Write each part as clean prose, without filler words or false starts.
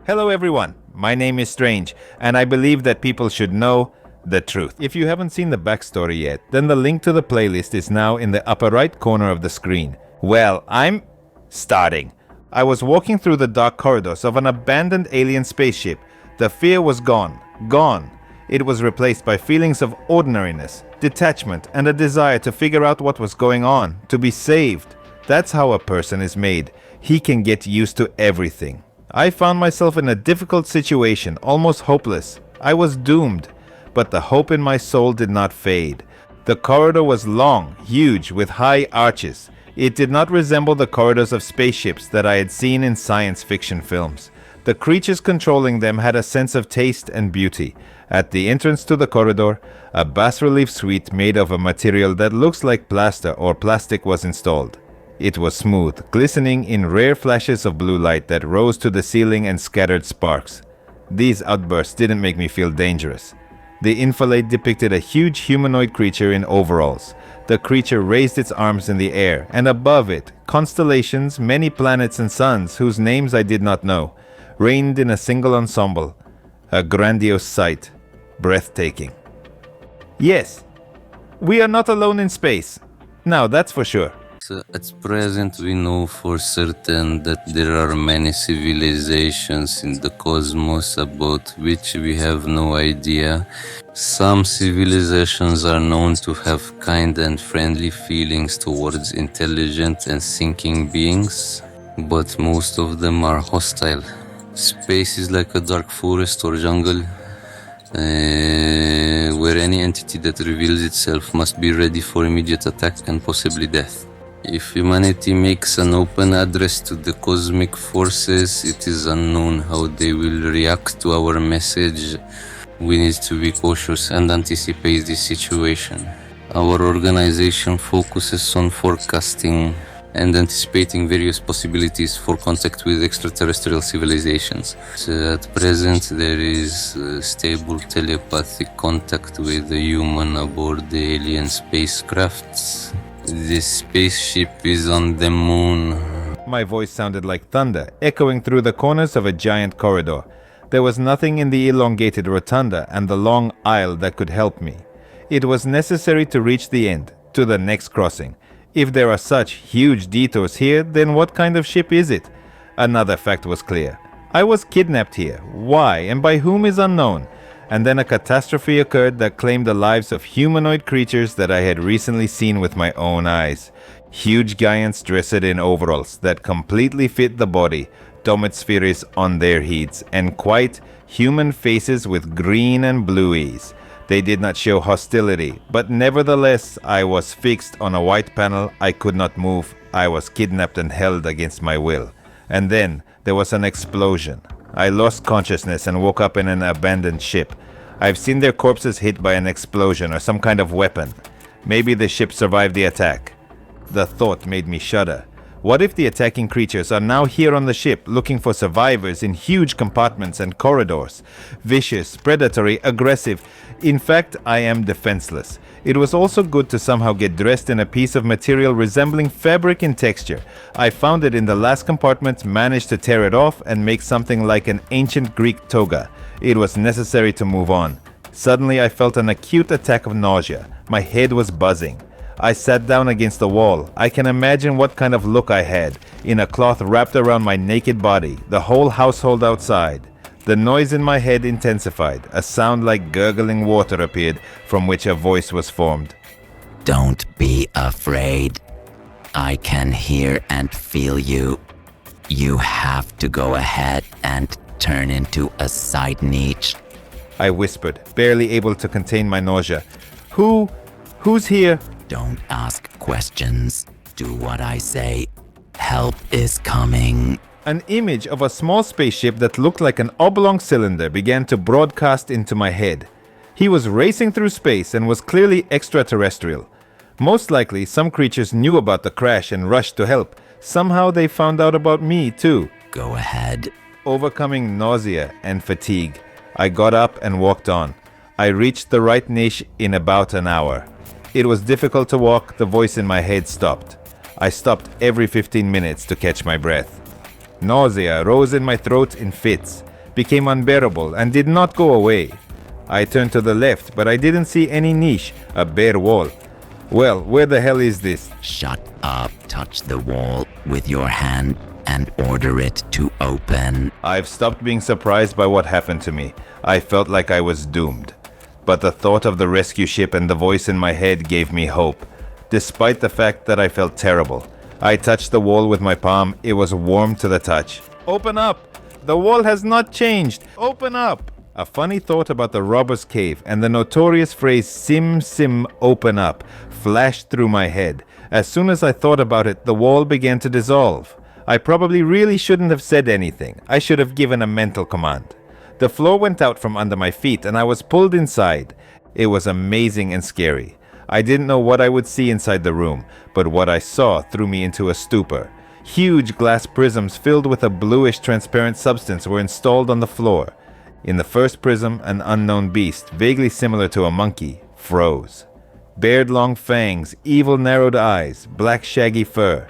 Hello everyone, my name is Strange, and I believe that people should know the truth. If you haven't seen the backstory yet, then the link to the playlist is now in the upper right corner of the screen. Well, I'm starting. I was walking through the dark corridors of an abandoned alien spaceship. The fear was gone. Gone. It was replaced by feelings of ordinariness, detachment, and a desire to figure out what was going on, to be saved. That's how a person is made. He can get used to everything. I found myself in a difficult situation, almost hopeless. I was doomed, but the hope in my soul did not fade. The corridor was long, huge, with high arches. It did not resemble the corridors of spaceships that I had seen in science fiction films. The creatures controlling them had a sense of taste and beauty. At the entrance to the corridor, a bas-relief suite made of a material that looks like plaster or plastic was installed. It was smooth, glistening in rare flashes of blue light that rose to the ceiling and scattered sparks. These outbursts didn't make me feel dangerous. The infilade depicted a huge humanoid creature in overalls. The creature raised its arms in the air, and above it, constellations, many planets and suns whose names I did not know, reigned in a single ensemble. A grandiose sight, breathtaking. Yes, we are not alone in space. Now that's for sure. At present, we know for certain that there are many civilizations in the cosmos about which we have no idea. Some civilizations are known to have kind and friendly feelings towards intelligent and thinking beings, but most of them are hostile. Space is like a dark forest or jungle, where any entity that reveals itself must be ready for immediate attack and possibly death. If humanity makes an open address to the cosmic forces, it is unknown how they will react to our message. We need to be cautious and anticipate this situation. Our organization focuses on forecasting and anticipating various possibilities for contact with extraterrestrial civilizations. At present, there is stable telepathic contact with the human aboard the alien spacecrafts. This spaceship is on the moon. My voice sounded like thunder, echoing through the corners of a giant corridor. There was nothing in the elongated rotunda and the long aisle that could help me. It was necessary to reach the end, to the next crossing. If there are such huge detours here, then what kind of ship is it? Another fact was clear. I was kidnapped here. Why and by whom is unknown. And then a catastrophe occurred that claimed the lives of humanoid creatures that I had recently seen with my own eyes. Huge giants dressed in overalls that completely fit the body, domespheres on their heads, and quite human faces with green and blueies. They did not show hostility, but nevertheless I was fixed on a white panel. I could not move. I was kidnapped and held against my will. And then there was an explosion. I lost consciousness and woke up in an abandoned ship. I've seen their corpses hit by an explosion or some kind of weapon. Maybe the ship survived the attack. The thought made me shudder. What if the attacking creatures are now here on the ship looking for survivors in huge compartments and corridors? Vicious, predatory, aggressive. In fact, I am defenseless. It was also good to somehow get dressed in a piece of material resembling fabric in texture. I found it in the last compartment, managed to tear it off and make something like an ancient Greek toga. It was necessary to move on. Suddenly I felt an acute attack of nausea. My head was buzzing. I sat down against the wall. I can imagine what kind of look I had, in a cloth wrapped around my naked body, the whole household outside. The noise in my head intensified. A sound like gurgling water appeared, from which a voice was formed. Don't be afraid. I can hear and feel you. You have to go ahead and turn into a side niche. I whispered, barely able to contain my nausea. Who's here? Don't ask questions. Do what I say. Help is coming. An image of a small spaceship that looked like an oblong cylinder began to broadcast into my head. He was racing through space and was clearly extraterrestrial. Most likely, some creatures knew about the crash and rushed to help. Somehow they found out about me too. Go ahead. Overcoming nausea and fatigue, I got up and walked on. I reached the right niche in about an hour. It was difficult to walk. The voice in my head stopped. I stopped every 15 minutes to catch my breath. Nausea rose in my throat in fits. became unbearable and did not go away. I turned to the left, but I didn't see any niche, a bare wall. Well, where the hell is this? Shut up, touch the wall with your hand and order it to open. I've stopped being surprised by what happened to me. I felt like I was doomed. But the thought of the rescue ship and the voice in my head gave me hope. Despite the fact that I felt terrible, I touched the wall with my palm. It was warm to the touch. Open up! The wall has not changed! Open up! A funny thought about the robber's cave and the notorious phrase "Sim Sim open up" flashed through my head. As soon as I thought about it, the wall began to dissolve. I probably really shouldn't have said anything. I should have given a mental command. The floor went out from under my feet and I was pulled inside. It was amazing and scary. I didn't know what I would see inside the room, but what I saw threw me into a stupor. Huge glass prisms filled with a bluish transparent substance were installed on the floor. In the first prism, an unknown beast, vaguely similar to a monkey, froze. Bared long fangs, evil narrowed eyes, black shaggy fur.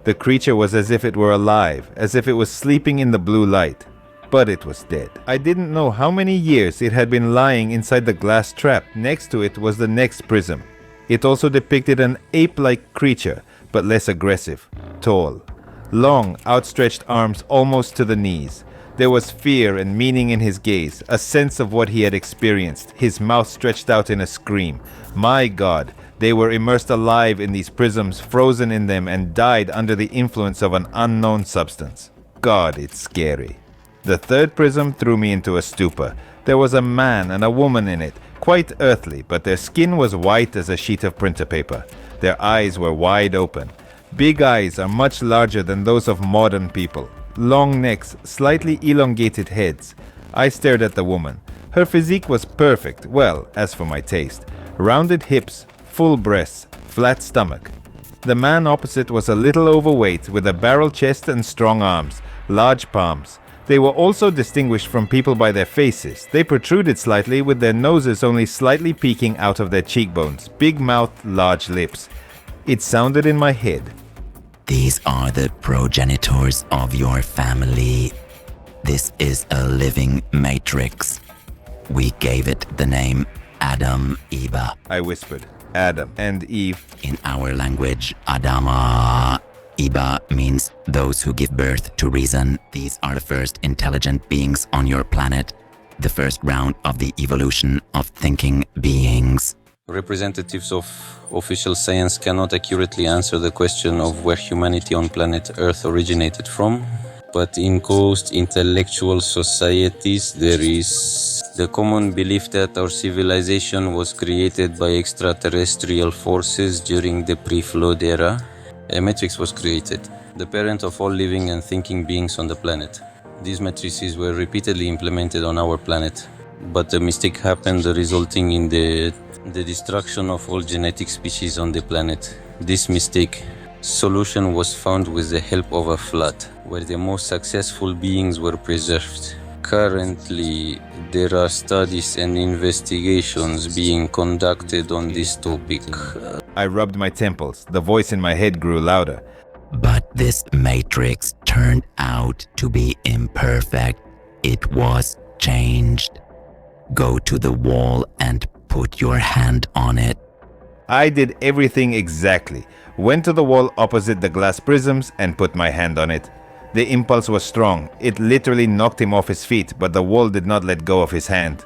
The creature was as if it were alive, as if it was sleeping in the blue light. But it was dead. I didn't know how many years it had been lying inside the glass trap. Next to it was the next prism. It also depicted an ape-like creature, but less aggressive, tall. Long, outstretched arms almost to the knees. There was fear and meaning in his gaze, a sense of what he had experienced, his mouth stretched out in a scream. My God, they were immersed alive in these prisms, frozen in them, and died under the influence of an unknown substance. God, it's scary. The third prism threw me into a stupor. There was a man and a woman in it, quite earthly, but their skin was white as a sheet of printer paper. Their eyes were wide open. Big eyes are much larger than those of modern people. Long necks, slightly elongated heads. I stared at the woman. Her physique was perfect, well, as for my taste. Rounded hips, full breasts, flat stomach. The man opposite was a little overweight with a barrel chest and strong arms, large palms. They were also distinguished from people by their faces. They protruded slightly with their noses only slightly peeking out of their cheekbones. Big mouth, large lips. It sounded in my head. These are the progenitors of your family. This is a living matrix. We gave it the name Adam Eva. I whispered. Adam and Eve. In our language, Adama. Eva means those who give birth to reason. These are the first intelligent beings on your planet. The first round of the evolution of thinking beings. Representatives of official science cannot accurately answer the question of where humanity on planet Earth originated from, but in most intellectual societies there is the common belief that our civilization was created by extraterrestrial forces during the pre-flood era. A matrix was created, the parent of all living and thinking beings on the planet. These matrices were repeatedly implemented on our planet, but a mistake happened resulting in the destruction of all genetic species on the planet. This mistake solution was found with the help of a flood, where the most successful beings were preserved. Currently, there are studies and investigations being conducted on this topic. I rubbed my temples. The voice in my head grew louder. But this matrix turned out to be imperfect. It was changed. Go to the wall and put your hand on it. I did everything exactly. Went to the wall opposite the glass prisms and put my hand on it. The impulse was strong. It literally knocked him off his feet, but the wall did not let go of his hand.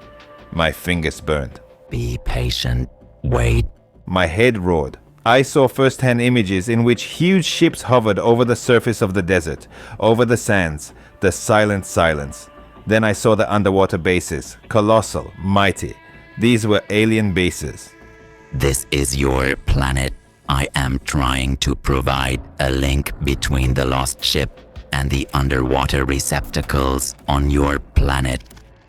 My fingers burned. Be patient. Wait. My head roared. I saw first-hand images in which huge ships hovered over the surface of the desert, over the sands, the silent silence. Then I saw the underwater bases, colossal, mighty. These were alien bases. This is your planet. I am trying to provide a link between the lost ship and the underwater receptacles on your planet.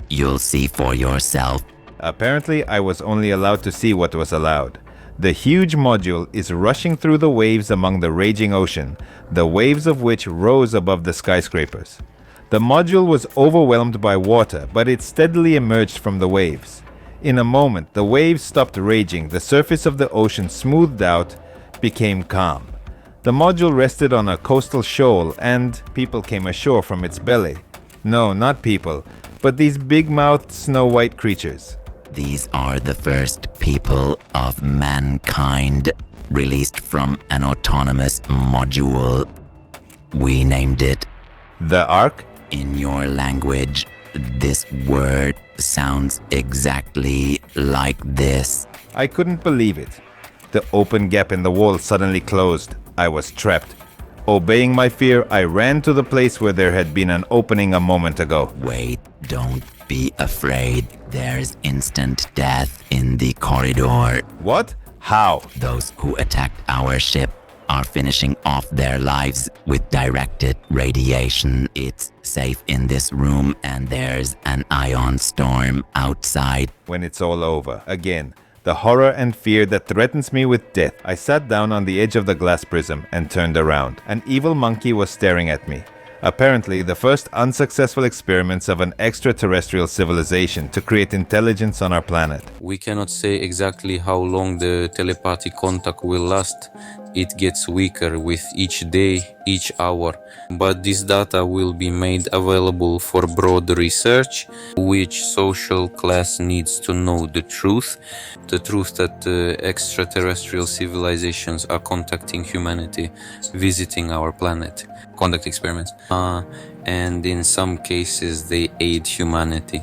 You'll see for yourself. Apparently, I was only allowed to see what was allowed. The huge module is rushing through the waves among the raging ocean, the waves of which rose above the skyscrapers. The module was overwhelmed by water, but it steadily emerged from the waves. In a moment, the waves stopped raging, the surface of the ocean smoothed out, became calm. The module rested on a coastal shoal and people came ashore from its belly. No, not people. but these big-mouthed snow-white creatures. These are the first people of mankind released from an autonomous module. We named it. The Ark? In your language, this word sounds exactly like this. I couldn't believe it. The open gap in the wall suddenly closed. I was trapped. Obeying my fear, I ran to the place where there had been an opening a moment ago. Wait, don't be afraid. There's instant death in the corridor. What? How? Those who attacked our ship are finishing off their lives with directed radiation. It's safe in this room, and there's an ion storm outside. When it's all over. Again, the horror and fear that threatens me with death. I sat down on the edge of the glass prism and turned around. An evil monkey was staring at me. Apparently, the first unsuccessful experiments of an extraterrestrial civilization to create intelligence on our planet. We cannot say exactly how long the telepathic contact will last. It gets weaker with each day, each hour. But this data will be made available for broad research. Which social class needs to know the truth that extraterrestrial civilizations are contacting humanity, visiting our planet, conduct experiments, and in some cases they aid humanity.